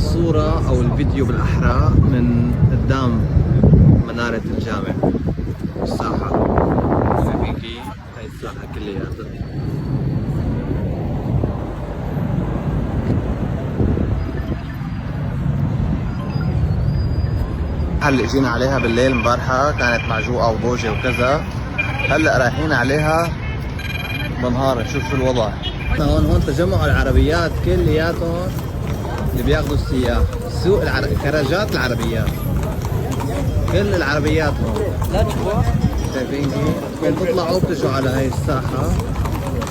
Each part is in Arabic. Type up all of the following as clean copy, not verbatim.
الصورة أو الفيديو بالأحرى من قدام منارة الجامع والساحة. شايفين كيف؟ هاي الساحة كلياتها. اللي اجينا عليها بالليل امبارحة كانت معجوقة وضوجة وكذا. هلا رايحين عليها بالنهار نشوف شو الوضع. هون تجمع العربيات كلياتهم اللي بياخذوا السياح. سوق كراجات العربيات، كل العربيات هون. شايفين كيف؟ بدكم تطلعوا بتجوا على هاي الساحة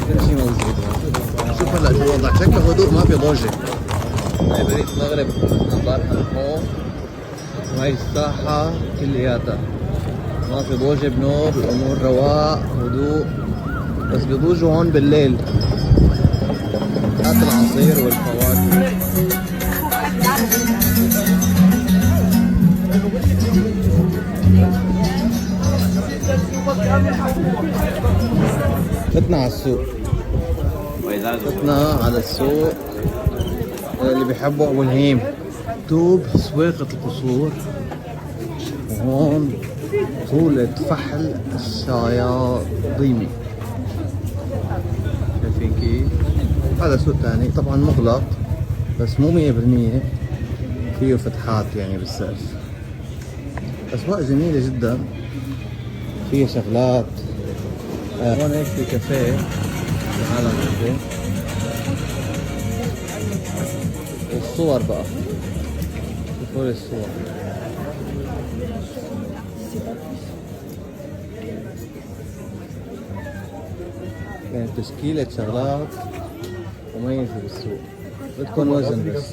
كل شيء موجود هون. شوف هلا شو الوضع، شكله هدوء ما في ضوجة. هاي بريد المغرب امبارحة هون، وهي الساحة كلياتها ما في ضوجة بنوب، الأمور رواق هدوء، بس بيضوجوا هون بالليل. هات العصير والفواكه. فتنا على السوق، فتنا على السوق اللي بيحبوا أبو الهيم. مكتوب سويقة القصور، وهون طولة فحل الشياطيمي. شايفين كيف؟ هذا سوق ثاني طبعا مغلق بس مو 100%، فيه فتحات يعني بالسقف. أسواق جميلة جدا، فيها شغلات. هون هيك في كافيه العالم كافيه. والصور بقى، شوفوا لي الصور. يعني تشكيلة شغلات مميزة بالسوق، بدكم وزن بس.